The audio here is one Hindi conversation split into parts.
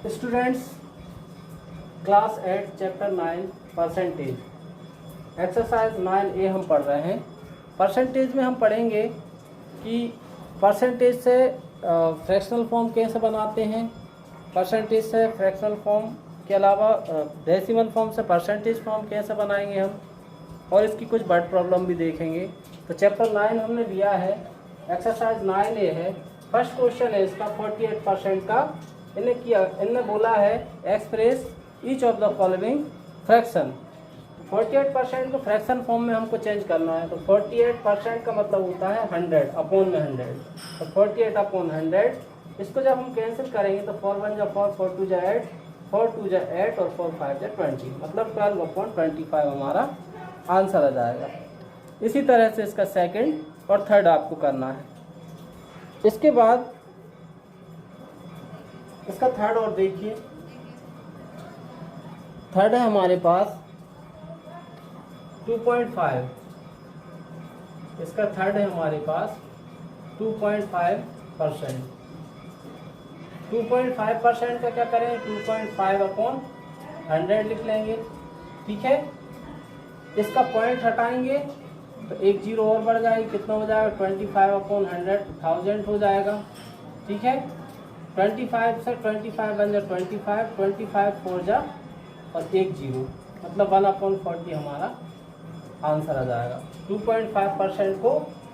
Students, class 8 chapter 9 percentage exercise 9A हम पढ़ रहे हैं। परसेंटेज में हम पढ़ेंगे कि परसेंटेज से फ्रैक्शनल फॉर्म कैसे बनाते हैं, परसेंटेज से फ्रैक्शनल फॉर्म के अलावा डेसिमल फॉर्म से परसेंटेज फॉर्म कैसे बनाएंगे हम, और इसकी कुछ वर्ड प्रॉब्लम भी देखेंगे। तो चैप्टर 9 हमने लिया है, एक्सरसाइज 9A है। फर्स्ट क्वेश्चन है इसका 48% का। इन्हें बोला है express each of the following fraction. 48% को फ्रैक्शन फॉर्म में हमको चेंज करना है। तो 48% का मतलब होता है 100 अपॉन में 100। तो 48 अपॉन 100, इसको जब हम कैंसिल करेंगे तो 4 1 जा 4, 4 2 जा 8, 4 2 जा 8 और 4 5 जा 20, मतलब 12 अपॉन 25 हमारा आंसर आ जाएगा। इसी तरह से इसका सेकंड और थर्ड आपको करना है। इसके बाद इसका थर्ड और देखिए, थर्ड है हमारे पास 2.5। इसका थर्ड है हमारे पास 2.5%। 2.5% का क्या करें, 2.5 अपॉन 100 लिख लेंगे। ठीक है, इसका पॉइंट हटाएंगे तो एक जीरो और बढ़ जाएगी, कितना हो जाएगा 25 अपॉन 100, 1000 हो जाएगा। ठीक है, 25 से 25 बन जाए 25, 25 4 जा और एक जीरो, मतलब 1 अपॉन 40 हमारा आंसर आ जाएगा। 2.5% को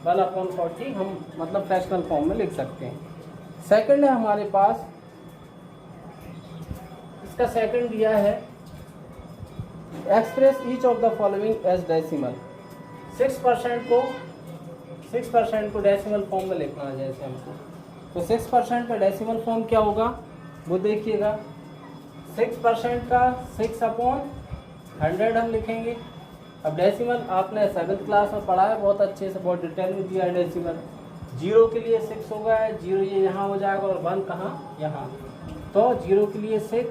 1 अपॉन 40 हम मतलब फ्रैक्शनल फॉर्म में लिख सकते हैं। सेकंड है हमारे पास, इसका सेकंड दिया है express each of the following as decimal. 6% को डेसिमल फॉर्म में लिखना है जैसे हमको। तो 6% का डेसिमल फॉर्म क्या होगा वो देखिएगा। 6% का 6 अपॉन 100 हम लिखेंगे। अब डेसिमल आपने 7th क्लास में पढ़ा है बहुत अच्छे से, बहुत डिटेल में दिया है डेसिमल। 0 के लिए 6 होगा, 0 ये यहाँ हो जाएगा और 1 कहाँ, यहाँ। तो 0 के लिए 6,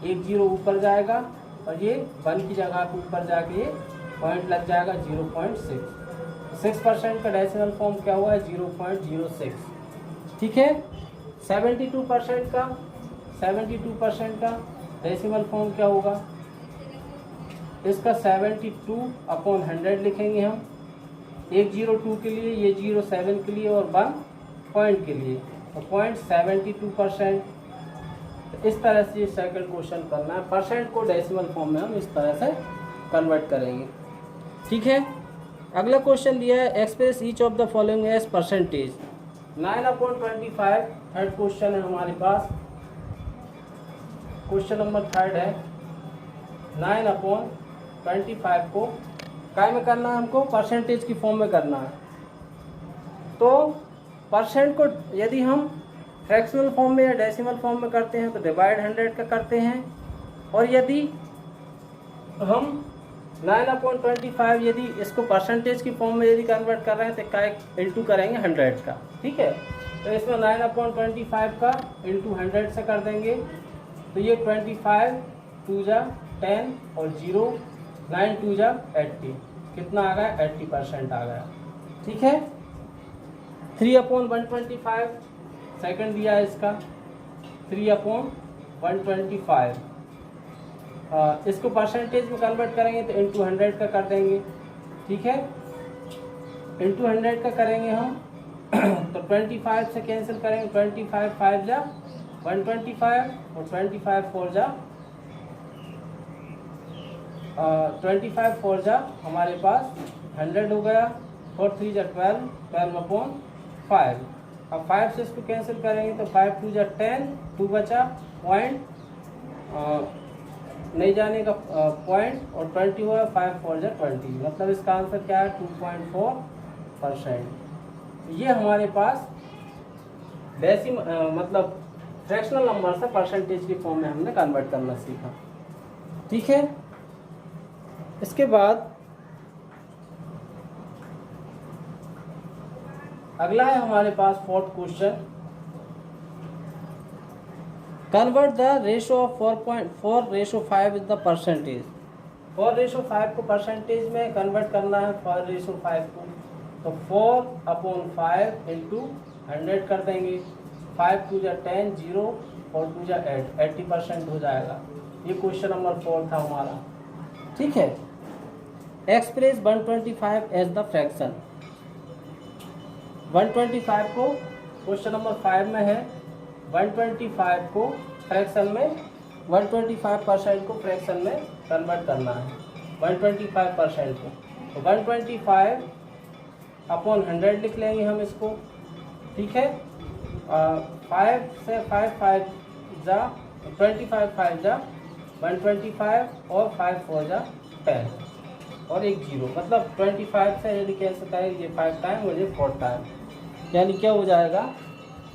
एक जीरो ऊपर जाएगा और ये 1 की जगह पे ऊपर जाके ये पॉइंट लग जाएगा 0.6। 6% का डेसिमल फॉर्म क्या हुआ है 0.06। ठीक है, 72% का डेसिमल फॉर्म क्या होगा, इसका 72 अपॉन 100 लिखेंगे हम। 102 के लिए, ये 07 के लिए और 1 पॉइंट के लिए, तो 0.72%। इस तरह से ये सेकंड क्वेश्चन करना है। परसेंट को डेसिमल फॉर्म में हम इस तरह से कन्वर्ट करेंगे। ठीक है, अगला क्वेश्चन दिया है express each of the following as percentage. 9/25 third question है हमारे पास। क्वेश्चन नंबर थर्ड है 9/25 को काय में करना है, हमको परसेंटेज की फॉर्म में करना है। तो परसेंट को यदि हम फ्रैक्शनल फॉर्म में या डेसिमल फॉर्म में करते हैं तो डिवाइड 100 का करते हैं, और यदि हम 9/25 यदि इसको परसेंटेज की फॉर्म में यदि कन्वर्ट कर रहे हैं तो काय इंटू करेंगे 100 का। ठीक है, तो इसमें 9/25 का इंटू 100 से कर देंगे। तो ये 25 2 जा 10 और 0, 9 2 जा 80, कितना आ गया 80% आ गया। ठीक है, 3/125 सेकंड दिया है इसका 3/125। इसको परसेंटेज में कन्वर्ट करेंगे तो इंटू 100 का कर देंगे। ठीक है, इंटू 100 का करेंगे हम तो 25 से कैंसिल करेंगे, 25 5 जा 125 और 25 4 जा 25 4 जा हमारे पास 100 हो गया। 4 3 जा 12, 12/5। अब 5 से इसको कैंसिल करेंगे तो 5 2 जा 10, 2 बचा पॉइंट नहीं जाने का पॉइंट और 20 हुआ, 5 4 जा 20, मतलब इसका आंसर क्या है 2.4%। ये हमारे पास मतलब फ्रैक्शनल नंबर से परसेंटेज की फॉर्म में हमने कन्वर्ट करना सीखा। ठीक है, इसके बाद अगला है हमारे पास fourth question. Convert the ratio of 4.4:5 is the percentage. 4:5 को परसेंटेज में कन्वर्ट करना है 4:5 को। तो 4/5 इंटू 100 कर देंगे। 5 2 जा 10, 0 और 2 जा 8, 80% हो जाएगा। ये क्वेश्चन नंबर 4 था हमारा। ठीक है, एक्सप्रेस 125 एज द फ्रैक्शन। 125 को क्वेश्चन नंबर 5 में है, 125 को फ्रैक्शन में 125% को फ्रैक्शन में कन्वर्ट करना है, 125% को। तो 125 अपॉन 100 लिख लेंगे हम इसको। ठीक है, 5 से 5 जा 25 5 जा 125 और 5 4 जा 10 और एक 0, मतलब 25 से यदि कैंसिल करेंगे, ये 5 टाइम और ये 4 टाइम, यानी क्या हो जाएगा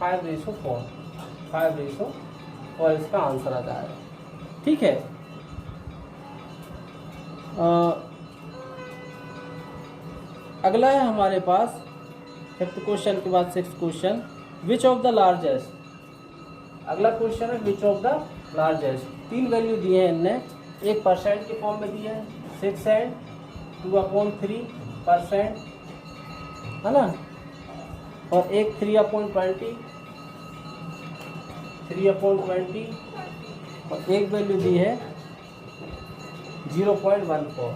5:4, 5:4 और इसका आंसर आ जाएगा। ठीक है, अगला है हमारे पास 5th क्वेश्चन के बाद 6th question, which of the largest. अगला क्वेश्चन है which of the largest. 3 value दिए हैं इनने, एक परसेंट के फॉर्म में दिया है 6 and 2/3%, है ना, और एक 3/20, 3/20 और एक वैल्यू दी है 0.14,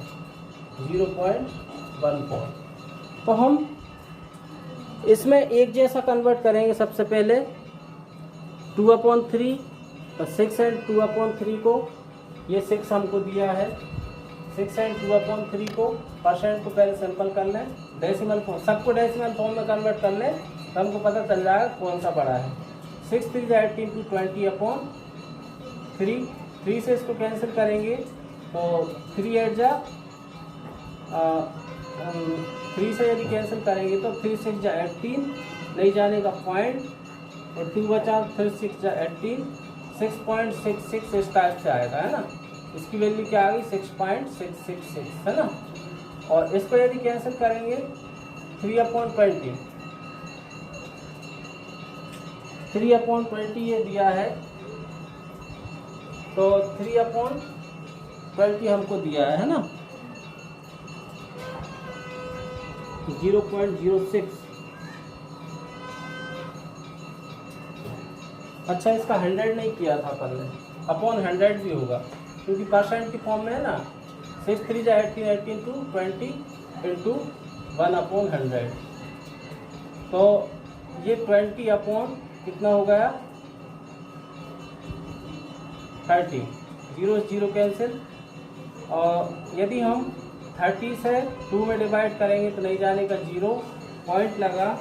0.14। तो हम इसमें एक जैसा कन्वर्ट करेंगे। सबसे पहले 2/3 और 6 and 2/3 को, ये 6 हमको दिया है, 6 and 2/3 को परसेंट को पहले सिंपल कर लें, डेसिमल फॉर्म, सबको डेसिमल फॉर्म में कन्वर्ट कर लें तो हमको पता चल जाएगा कौन सा बड़ा है। 6 3 जा 18 to 20/3, 3 से इसको कैंसिल करेंगे तो 3 8 जा 3 से यदि कैंसिल करेंगे तो 3 6 जा 18, नहीं जाने का पॉइंट, और 2 बचा 3 6 जा 18, 6.666 इस टाइप से आएगा, है ना। इसकी वैल्यू क्या आ गई 6.666, है ना। और इसको यदि कैंसिल करेंगे 3/20, 3/20 ये दिया है, तो 3/20 हमको दिया है ना, 0.06। अच्छा, इसका 100 नहीं किया था अपन ने, अपॉन 100 भी होगा क्योंकि परसेंट की फॉर्म में है ना। 6 3 जा 18, 18 to 20 into 1/100, तो ये 20 अपॉन कितना हो गया 30, 0 0 कैंसिल। और यदि हम 30 से 2 में डिवाइड करेंगे तो नहीं जाने का 0, पॉइंट लगा,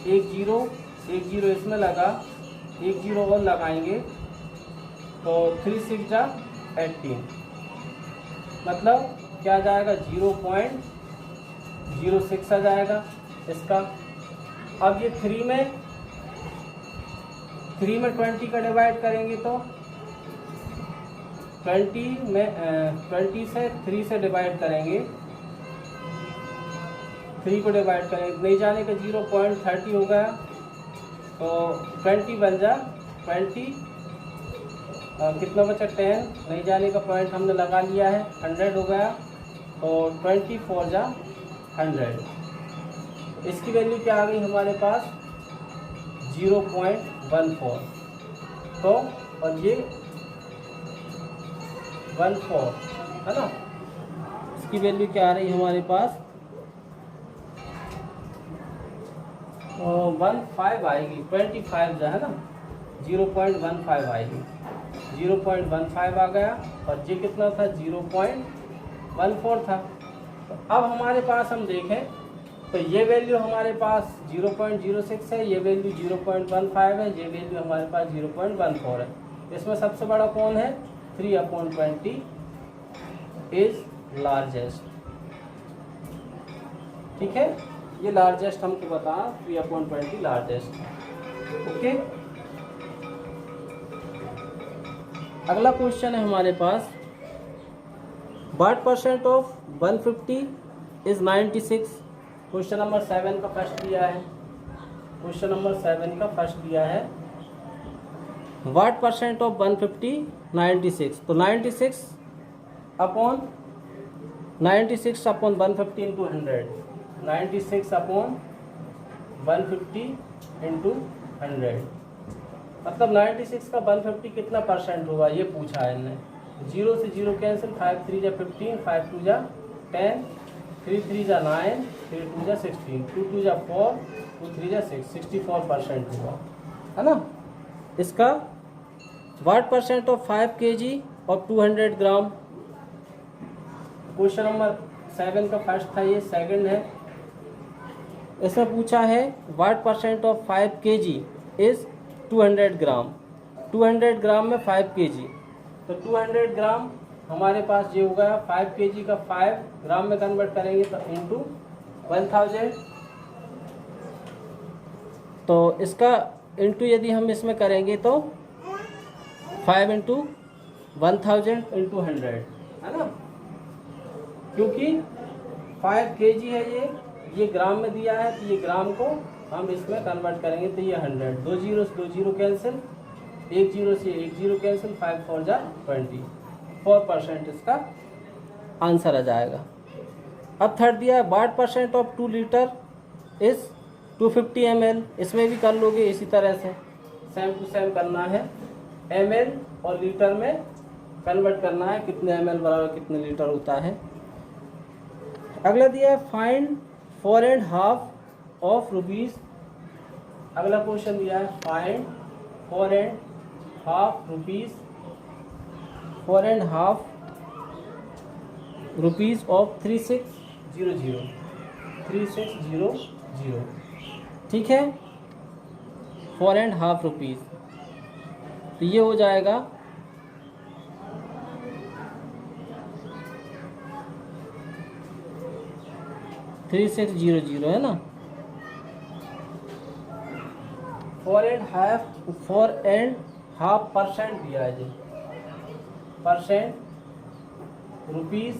एक 0 इसमें लगा, एक 0 और लगाएंगे तो 3 6 जा 18, मतलब क्या आ जाएगा 0.06 आ जाएगा इसका। अब ये 3 में 20 का डिवाइड करेंगे तो 20 से 3 से डिवाइड करेंगे, 3 को डिवाइड करेंगे, नहीं जाने का 0.30 हो गया, तो 20 बन जा 20, कितना बचा 10, नहीं जाने का पॉइंट हमने लगा लिया है, 100 हो गया, तो 24 जा 100। इसकी वैल्यू क्या आ गई हमारे पास 0.14। तो और ये 14 है ना, इसकी वैल्यू क्या आ रही है हमारे पास 15 आएगी, 25 जो है ना 0.15 आएगी, 0.15 आ गया, और ये कितना था 0.14 था। तो अब हमारे पास हम देखें तो ये वैल्यू हमारे पास 0.06 है, ये वैल्यू 0.15 है, ये वैल्यू हमारे पास 0.14 है। इसमें सबसे बड़ा कौन है 3/20 इज लार्जेस्ट। ठीक है, ये लार्जेस्ट हमको बता 3/20 लार्जेस्ट। ओके, अगला क्वेश्चन है हमारे पास, what percent of 150 is 96। Question number 7 का फर्स्ट दिया है, क्वेश्चन नंबर 7 का फर्स्ट दिया है, व्हाट परसेंट ऑफ 150 96। तो 96 अपॉन 150 इंटू 100, 96 अपॉन 150 इंटू 100, मतलब 96 का 150 कितना परसेंट होगा ये पूछा है इन्हें। 0 से 0 कैंसिल, 5 3 जा 15, 5 2 जा 10, 3 3 जा 9, 3 2 जा 16, 2 2 जा 4, 2 3 जा 6, 64% हुआ है ना। इसका वाट परसेंट ऑफ 5 kg और 200 ग्राम। क्वेश्चन नंबर 7 का फर्स्ट था, ये सेकंड है। इसमें पूछा है वाट परसेंट ऑफ 5 kg इज 200 ग्राम। 200 ग्राम में 5 kg, तो 200 ग्राम हमारे पास ये होगा 5 kg का 5 ग्राम में कन्वर्ट करेंगे तो इंटू 1000। तो इसका इंटू यदि हम इसमें करेंगे तो 5 इंटू 1000 इंटू 100 है ना, क्योंकि 5 kg है ये ग्राम में दिया है, तो ये ग्राम को हम इसमें कन्वर्ट करेंगे तो ये 100, 2 जीरो से 2 जीरो कैंसिल, 1 जीरो से 1 जीरो कैंसिल, 5 4 जा 20, 4% इसका आंसर आ जाएगा। अब थर्ड दिया है वाट percent of 2 litre is 250 ml। इसमें भी कर लोगे इसी तरह से, सेम टू सेम करना है, ml और लीटर में कन्वर्ट करना है, कितने ml बराबर कितने लीटर होता है। अगला दिया है फाइंड 4.5 ऑफ रुपीज़। अगला क्वेश्चन दिया है फाइंड 4.5 रुपीज़, 4.5 रुपीज़ ऑफ 3600, 3600, ठीक है, 4.5 रुपीज़, तो ये हो जाएगा 3600 है ना। 4.5% दिया है जी, परसेंट रुपीज़,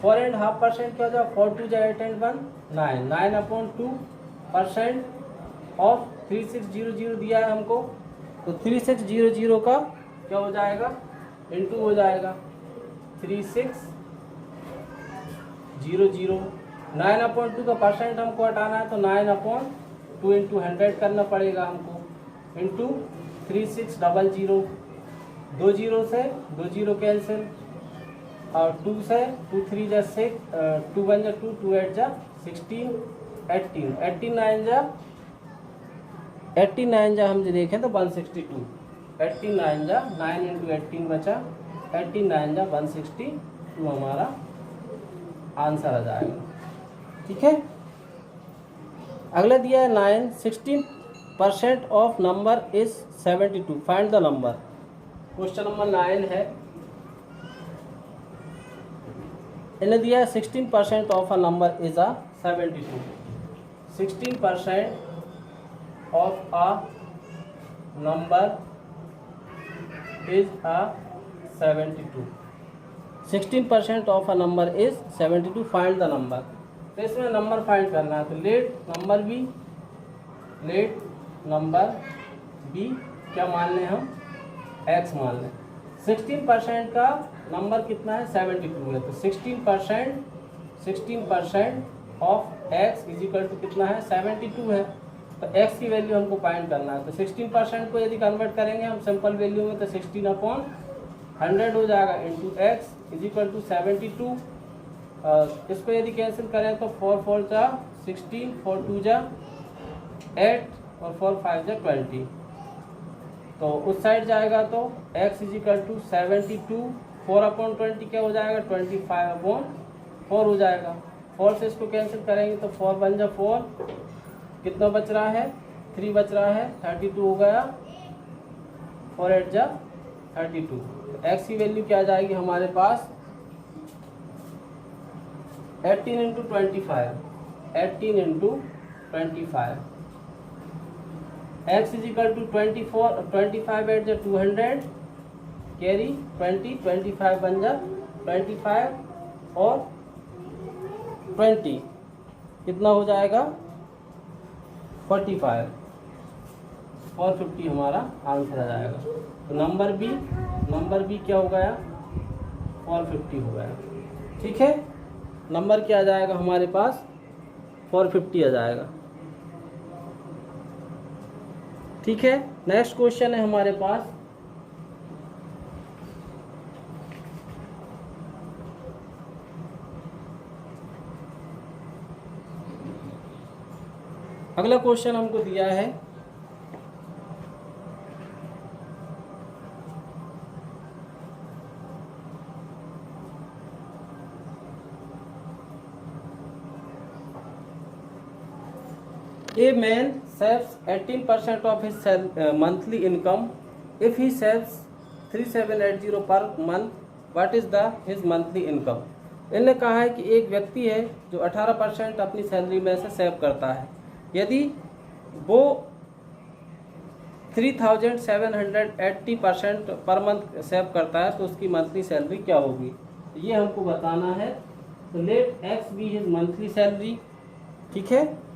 4.5% क्या हो जाएगा, 4 2 जा 8 and 1 9, 9/2% ऑफ 3600 दिया है हमको, तो 3600 का क्या हो जाएगा, इंटू हो जाएगा 3600, 9/2 का परसेंट हमको हटाना है तो 9/2 इंटू 100 करना पड़ेगा हमको, इंटू 3600, 2 जीरो से 2 जीरो कैंसिल, और 2 से 2 3 जा 6, 2 1 जा 2, 2 8 जा 16, 18, 89 जा हम जो देखें तो 162, 89 जा 9 इंटू 18 बचा, 89 जा 162 हमारा आंसर आ जाएगा, ठीक है। अगला दिया है 9, 16% of number is 72, find the number. Question number 9 है, इन्हें दिया है 16% of a number is a 72, 16% of a number is a 72, 16% of a number is 72, find the number. तो इसमें नंबर फाइंड करना है, तो लेट नंबर बी क्या मान लें हम, x मान लें। 16% का नंबर कितना है, 72 है, तो 16% of x is equal to कितना है, 72 है, तो x की वैल्यू हमको फाइंड करना है। तो 16% को यदि कन्वर्ट करेंगे हम सिंपल वैल्यू में तो 16/100 हो जाएगा, into x is equal to 72। इसको यदि कैंसिल करें तो 4 4 जा 16, 4 2 जा 8 और 4 5 जा 20, तो उस साइड जाएगा तो x इज इक्वल टू 72, 4/20 क्या हो जाएगा, 25/4 हो जाएगा। 4 से इसको कैंसिल करेंगे तो 4 1 जा 4, कितना बच रहा है, 3 बच रहा है, 32 हो गया, 4 8 जा 32, तो x की वैल्यू क्या आ जाएगी हमारे पास, 18 into 25, 18 into 25, x is equal to 24, 25 8 जा 200, कैरी 20, 25 बन जा 25 और 20 कितना हो जाएगा, 45, 450 हमारा आंसर आ जाएगा। तो नंबर बी क्या हो गया, 450 हो गया, ठीक है। नंबर क्या आ जाएगा हमारे पास, 450 आ जाएगा, ठीक है। नेक्स्ट क्वेश्चन है हमारे पास, अगला क्वेश्चन हमको दिया है A man saves 18% of his monthly income. If he saves 3780 per month, what is his monthly income? इन्होंने कहा है कि एक व्यक्ति है जो 18% अपनी सैलरी में से सेव करता है। यदि वो 3780% पर मंथ सेव करता है तो उसकी मंथली सैलरी क्या होगी, ये हमको बताना है। तो let X be his monthly salary, ठीक है।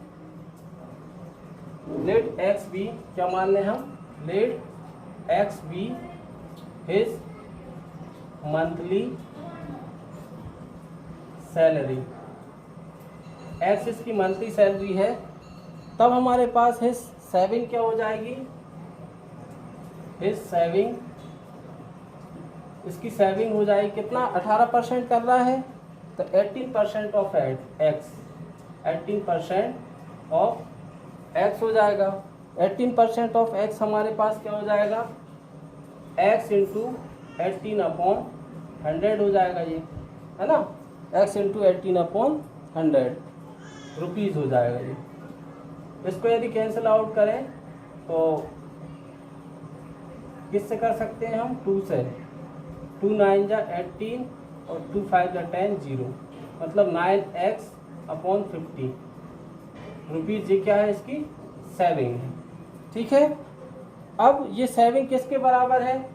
लेट एक्स बी क्या मान लें हम, let X be his monthly salary, X इसकी मंथली सैलरी है। तब हमारे पास हिज सेविंग क्या हो जाएगी, हिज सेविंग, इसकी सेविंग हो जाएगी कितना, 18% कर रहा है तो 18% ऑफ एक्स, 18% ऑफ एक्स हो जाएगा। 18% ऑफ एक्स हमारे पास क्या हो जाएगा, एक्स इंटू 18/100 हो जाएगा, ये है ना, एक्स इंटू 18/100 रुपीज़ हो जाएगा ये। इसको यदि कैंसिल आउट करें तो किससे कर सकते हैं हम, 2 से, 2 9 जा 18 और 2 5 जा 10, 0, मतलब 9x/50 रुपीज़, ये क्या है, इसकी सेविंग है, ठीक है। अब ये सेविंग किसके बराबर है,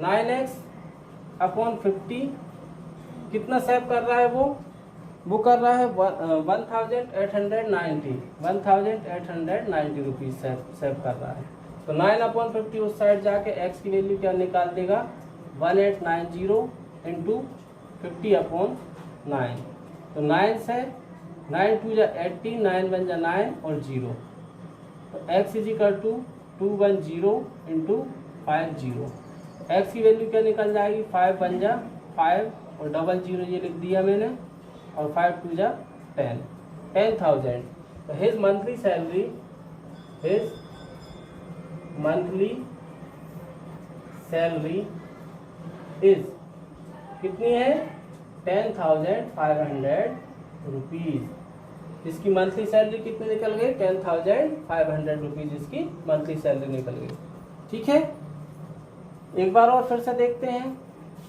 9x/50, कितना सेव कर रहा है वो कर रहा है 1890 रुपीज़ सेव कर रहा है। तो 9/50 उस साइड जाके एक्स की वैल्यू क्या निकाल देगा, 1890 इंटू 50/9, तो 9 से 9 2 जा 18, 9 1 जा 9 और 0, तो x is equal to 210 into 50, X की वैल्यू क्या निकल जाएगी, 5 1 जा 5 और 00 ये लिख दिया मैंने, और 5 2 जा 10, 10,000। तो his monthly salary, his monthly salary is कितनी है, 10,500 रुपीज़। इसकी मंथली सैलरी कितनी निकल गई, 10,500 रुपीज़ इसकी मंथली सैलरी निकल गई, ठीक है। एक बार और फिर से देखते हैं,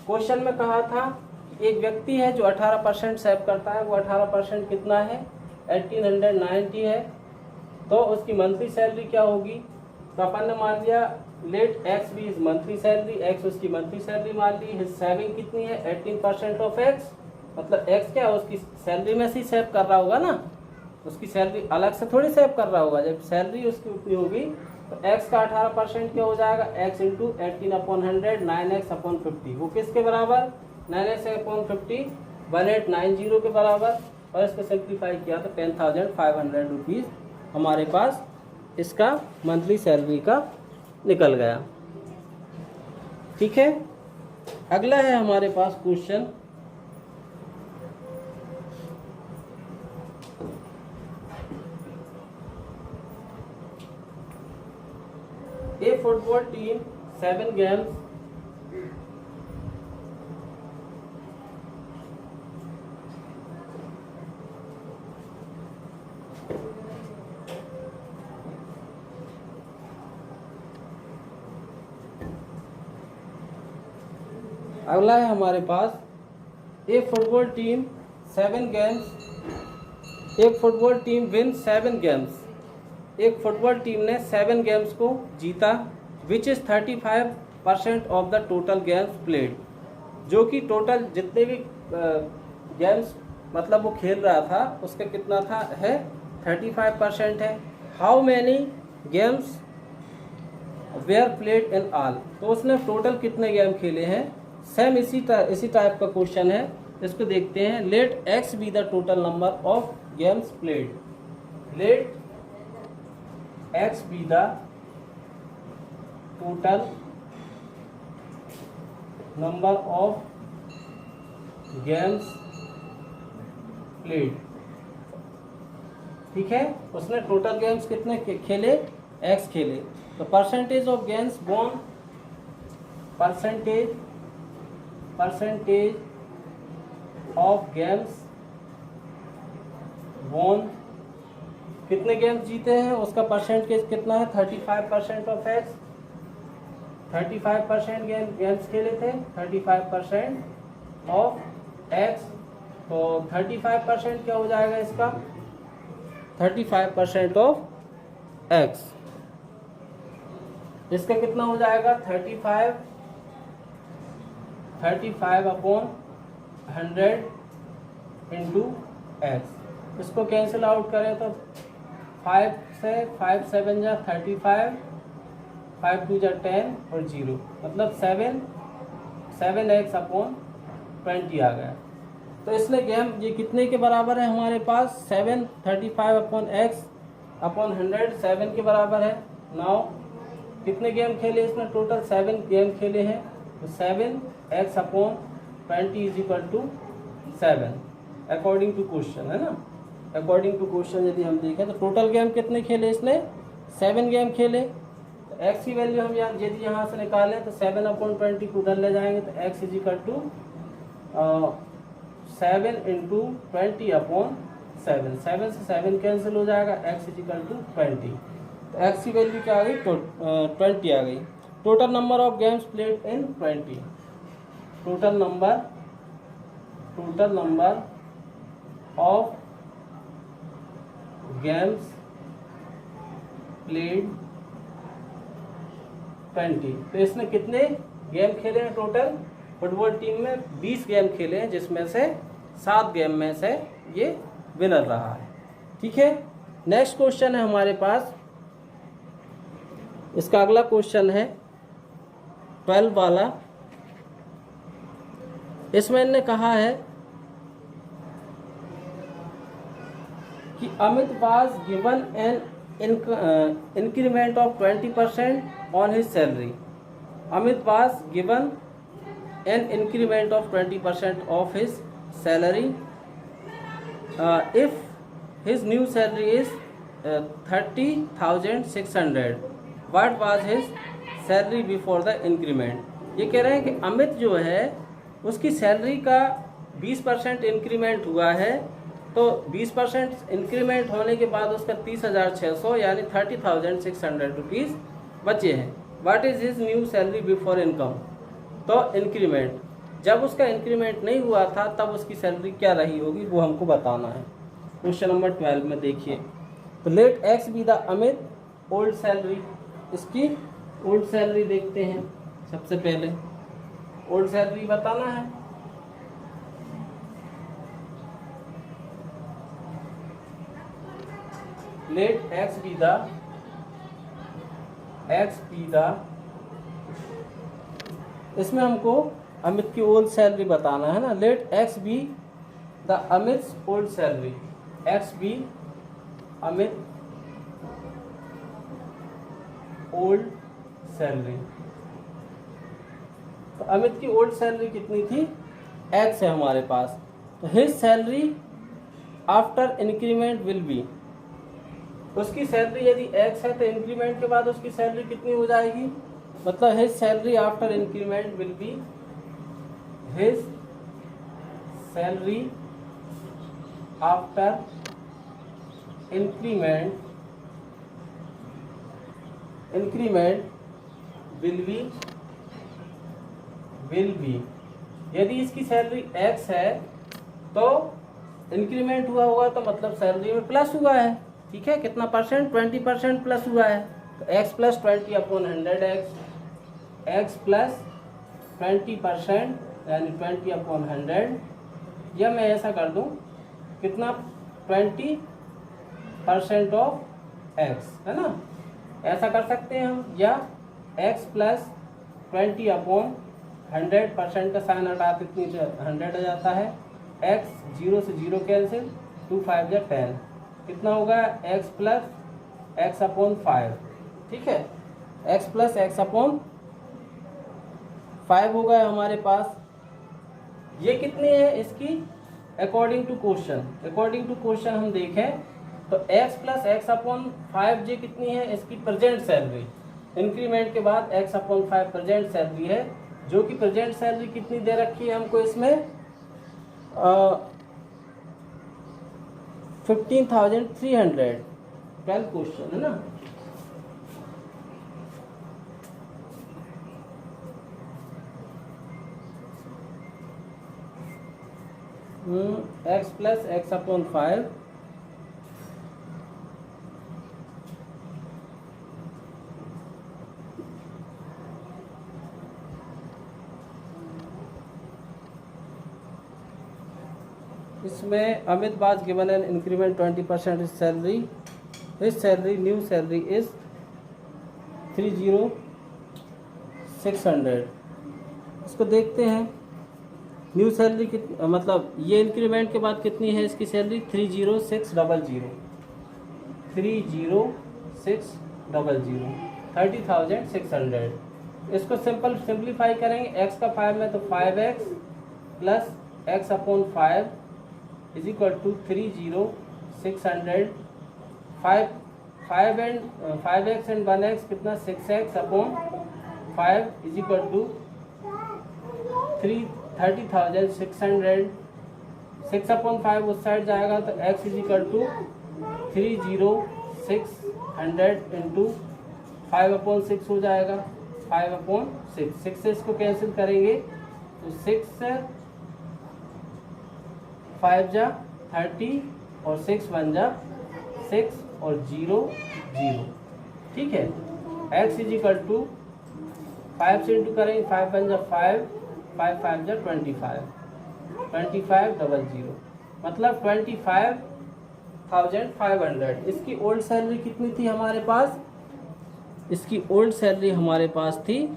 क्वेश्चन में कहा था कि एक व्यक्ति है जो 18% सेव करता है, वो 18% कितना है, 1890 है, तो उसकी मंथली सैलरी क्या होगी। तो अपन ने मान लिया let X be is monthly salary, X उसकी मंथली सैलरी मान ली, हिज सेविंग कितनी है, 18% ऑफ एक्स, मतलब एक्स क्या है, उसकी सैलरी में से ही सेव कर रहा होगा ना, उसकी सैलरी अलग से थोड़ी सेव कर रहा होगा। जब सैलरी उसकी उतनी होगी तो एक्स का 18% क्या हो जाएगा, एक्स इंटू 18/100, 9x/50, वो किसके बराबर, 9x/50 1890 के बराबर, और इसको सिंप्लीफाई किया तो 10,500 रुपीज़ हमारे पास इसका मंथली सैलरी का निकल गया, ठीक है। अगला है हमारे पास question, A football team 7 games अगला है हमारे पास, एक फुटबॉल टीम 7 गेम्स, एक फुटबॉल टीम विन 7 गेम्स, एक फुटबॉल टीम ने 7 गेम्स को जीता, which is 35% of the total games played, जो कि टोटल जितने भी गेम्स मतलब वो खेल रहा था उसका कितना था, है 35% है। How many games were played in all, तो उसने टोटल कितने गेम खेले हैं। सेम इसी टाइप का क्वेश्चन है, इसको देखते हैं। Let X be the total number of games played, let X be the total number of games played. ठीक है, उसने टोटल गेम्स कितने खेले, एक्स खेले। तो percentage of games won, percentage of games won, कितने गेम्स जीते हैं उसका परसेंटेज कितना है, 35% ऑफ एक्स। 35% गेम्स खेले थे, 35% ऑफ एक्स। तो 35% क्या हो जाएगा इसका, 35% ऑफ एक्स, इसका कितना हो जाएगा 35 अपॉन 100 इंटू एक्स। इसको कैंसिल आउट करें तो 5 से 5 7 जा 35, 5 2 जा 10 और 0, मतलब 7x अपॉन 20 आ गया। तो इसने गेम ये कितने के बराबर है हमारे पास, 7, 35 अपॉन एक्स अपॉन 100 7 के बराबर है। नाउ कितने गेम खेले इसने, टोटल 7 गेम खेले हैं। तो 7x upon 20 is equal to 7 according to question, है ना। अकॉर्डिंग टू क्वेश्चन यदि हम देखें तो टोटल गेम कितने खेले इसने, 7 गेम खेले। तो x की वैल्यू हम यदि यहाँ से निकालें तो 7 अपॉन 20 को उधर ले जाएंगे तो x is equal to 7 into 20 upon 7, 7 से 7 कैंसिल हो जाएगा, x इज इक्वल टू 20। तो x की वैल्यू क्या आ गई, 20 आ गई। Total number of games played in 20, total number of games played 20। तो इसने कितने गेम खेले हैं टोटल, फुटबॉल टीम में 20 गेम खेले हैं, जिसमें से 7 गेम में से ये विनर रहा है। ठीक है, नेक्स्ट क्वेश्चन है हमारे पास, इसका अगला क्वेश्चन है 12 वाला। इसमें इन्होंने कहा है कि Amit was given an increment of 20% on his salary. Amit was given an increment of 20% of his salary if his new salary is 30,600, what was his salary before the increment. ये कह रहे हैं कि अमित जो है उसकी सैलरी का 20% इंक्रीमेंट हुआ है, तो 20% इंक्रीमेंट होने के बाद उसका 30,600 यानी 30,600 रुपीज़ बचे हैं। What is his new salary before income. तो इंक्रीमेंट, जब उसका इंक्रीमेंट नहीं हुआ था तब उसकी सैलरी क्या रही होगी वो हमको बताना है। क्वेश्चन नंबर 12 में देखिए, तो let X be the Amit old salary. इसकी ओल्ड सैलरी देखते हैं। सबसे पहले ओल्ड सैलरी बताना है। लेट एक्स बी द, इसमें हमको अमित की ओल्ड सैलरी बताना है ना। Let X be the Amit's old salary, X be Amit old salary. तो अमित की ओल्ड सैलरी कितनी थी, एक्स है हमारे पास। तो his salary after increment will be, उसकी सैलरी यदि एक्स है तो इंक्रीमेंट के बाद उसकी सैलरी कितनी हो जाएगी, मतलब his salary after increment will be, his salary after increment will be. यदि इसकी सैलरी एक्स है तो इंक्रीमेंट हुआ होगा तो मतलब सैलरी में प्लस हुआ है। ठीक है, कितना परसेंट, 20% प्लस हुआ है। तो x plus 20 upon 100x, x plus 20% यानी 20 अपॉन 100, या मैं ऐसा कर दूं कितना 20% ऑफ x, है ना, ऐसा कर सकते हैं हम। या x प्लस 20 अपॉन 100% का साइन हटा कितनी 100 आ जाता है, x 0 से 0 कैंसिल, 2 5 या 10, कितना होगा x प्लस x अपॉन 5। ठीक है, एक्स प्लस एक्स अपॉन 5 हो गया हमारे पास। ये कितनी है इसकी अकॉर्डिंग टू क्वेश्चन हम देखें तो x प्लस एक्स अपॉन 5 ये कितनी है इसकी प्रेजेंट सैलरी। इंक्रीमेंट के बाद x अपॉन 5 प्रेजेंट सैलरी है, जो कि प्रेजेंट सैलरी कितनी दे रखी है हमको इसमें 15,300। 12 क्वेश्चन है ना। x प्लस एक्स अपॉन 5 इसमें अमित बाज गिवन एन इंक्रीमेंट 20% इस सैलरी न्यू सैलरी इज 30,600। इसको देखते हैं न्यू सैलरी कितनी, मतलब ये इंक्रीमेंट के बाद कितनी है इसकी सैलरी 30,600 30,600। इसको सिंप्लीफाई करेंगे, x का 5 में तो 5x plus X upon 5 is equal to 30,600। 5x and 1x कितना 6x upon 5 is equal to 30,600। 6 upon 5 उस साइड जाएगा तो x is equal to 30,600 into 5 upon 6 हो जाएगा 5 अपॉन 6 से इसको कैंसिल करेंगे तो 6 5 जा 30 और 6 1 जा 6 और 0 0। ठीक है, x इज इक्वल टू 5 से इंटू करेंगे 5 1 जा 5 5 5 जा 25,00 मतलब 25,500। इसकी ओल्ड सैलरी कितनी थी हमारे पास, इसकी ओल्ड सैलरी हमारे पास थी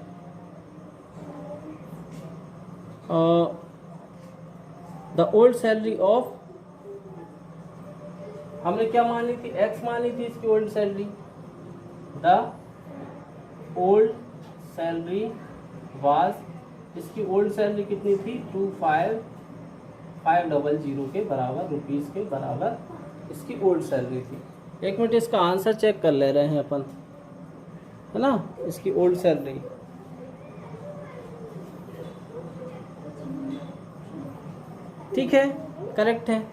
द ओल्ड सैलरी ऑफ, हमने क्या मानी थी x मानी थी इसकी old salary. The old salary was, इसकी ओल्ड सैलरी कितनी थी 25,500 के बराबर रुपीस के बराबर इसकी ओल्ड सैलरी थी। एक मिनट इसका आंसर चेक कर ले रहे हैं अपन, है ना। इसकी ओल्ड सैलरी ठीक है, करेक्ट है।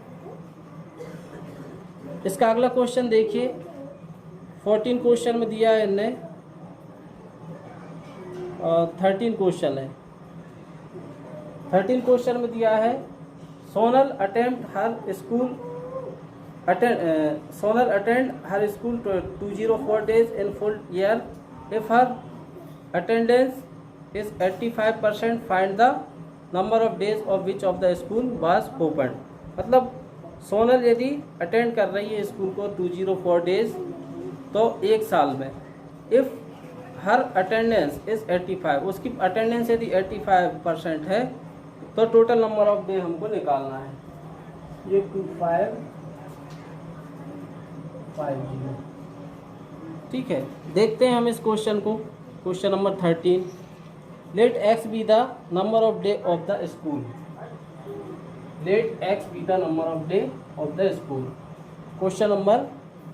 इसका अगला क्वेश्चन देखिए, 14 क्वेश्चन में दिया है इनने, 13 क्वेश्चन है। 13 क्वेश्चन में दिया है Sonal attend her school 204 days in full year. If her attendance is 85%, find the number of days of which of the school was opened. मतलब सोनल यदि अटेंड कर रही है स्कूल को 204 डेज तो एक साल में, इफ़ हर अटेंडेंस इज 85, उसकी अटेंडेंस यदि 85% है तो टोटल नंबर ऑफ डे हमको निकालना है। ये 2550। ठीक है, देखते हैं हम इस क्वेश्चन को। Question number 13, let X be the number of day of the school. Let X be the number of day of the school. Question number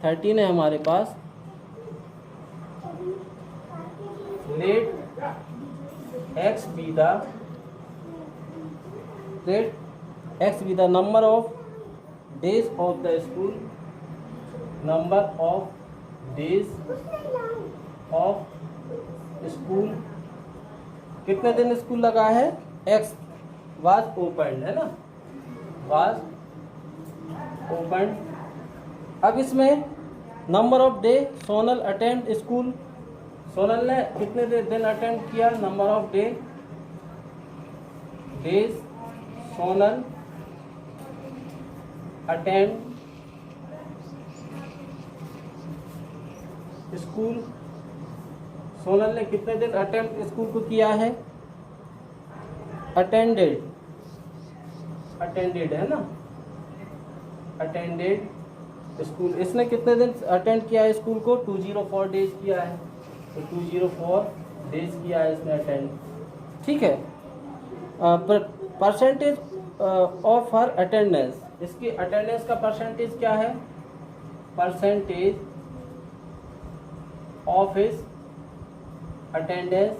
13 है हमारे पास। Let X be the number of days of the school. Number of days of school, कितने दिन स्कूल लगा है, एक्स वाज ओपन है ना, वाज ओपन। अब इसमें number of day, Sonal attend school, Sonal ने कितने दिन अटेंड किया, number of day days Sonal attend school. Sonal ने कितने दिन अटेंड स्कूल को किया है, अटेंडेड है ना, अटेंडेड स्कूल। इसने कितने दिन अटेंड किया है स्कूल को, 204 डेज किया है। तो 204 डेज किया है इसने अटेंड। ठीक है। परसेंटेज ऑफ हर अटेंडेंस, इसकी अटेंडेंस का परसेंटेज क्या है? परसेंटेज ऑफ हिज अटेंडेंस,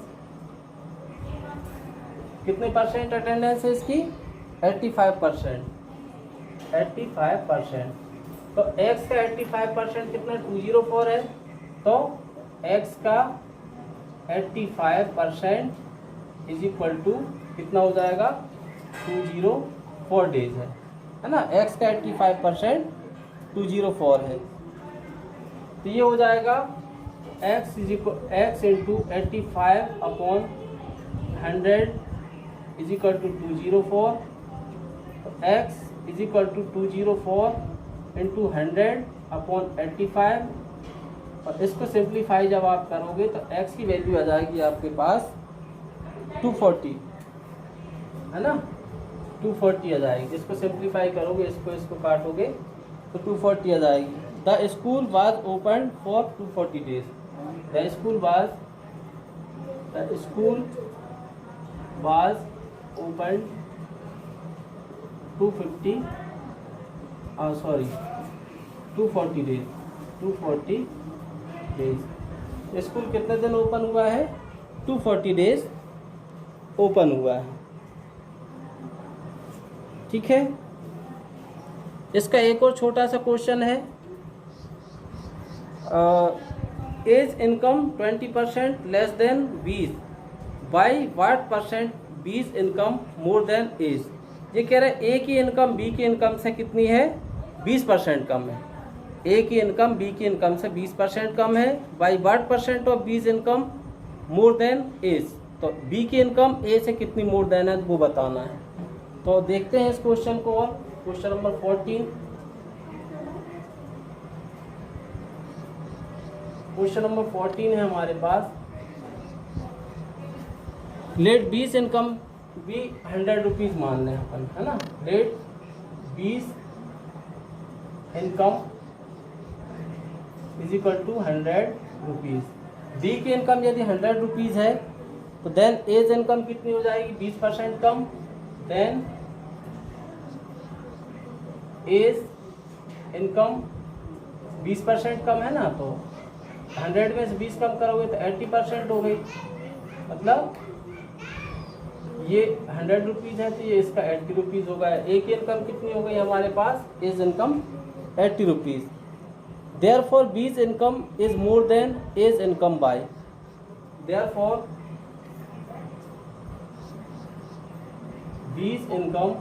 कितने परसेंट अटेंडेंस है इसकी? 85%। 85%। तो x का 85% कितना? 204 है, तो x का 85% इज इक्वल टू कितना हो जाएगा? 204 डेज है ना। x का 85% 204 है, तो ये हो जाएगा x into 85 upon 100 is equal to 204। तो x is equal to 204 into 100 upon 85, और इसको सिंप्लीफाई जब आप करोगे तो x की वैल्यू आ जाएगी आपके पास 240, है ना। 240 आ जाएगी। इसको सिंप्लीफाई करोगे, इसको काटोगे तो 240 आ जाएगी। The school was open for 240 days. The school was open 240 days. 240 days. School कितने दिन ओपन हुआ है? 240 डेज ओपन हुआ है। ठीक है। इसका एक और छोटा सा क्वेश्चन है। A's income 20% less than 20, by what percent 20 income more than A's. ये कह रहा है ए की इनकम बी की इनकम से कितनी है? 20% कम है। ए की इनकम बी की इनकम से 20% कम है, by what percent of B's income more than A's. तो बी की इनकम ए से कितनी मोर देन है वो बताना है। तो देखते हैं इस क्वेश्चन को। और क्वेश्चन नंबर 14, क्वेश्चन नंबर 14 है हमारे पास। लेट 20 इनकम भी 100 रुपीज मान लें अपन, है ना। Let 20 income is equal to 100 rupees. D की इनकम यदि 100 रुपीज है तो देन एज इनकम कितनी हो जाएगी? 20% कम। देन एज इनकम 20% कम है ना, तो 100 में से 20 कम करोगे तो 80% हो गई। मतलब ये 100 रुपीज है तो ये इसका 80 रुपीज होगा। ए की इनकम कितनी हो गई हमारे पास? A's income 80 rupees. Therefore B's income is more than A's income by. Therefore B's income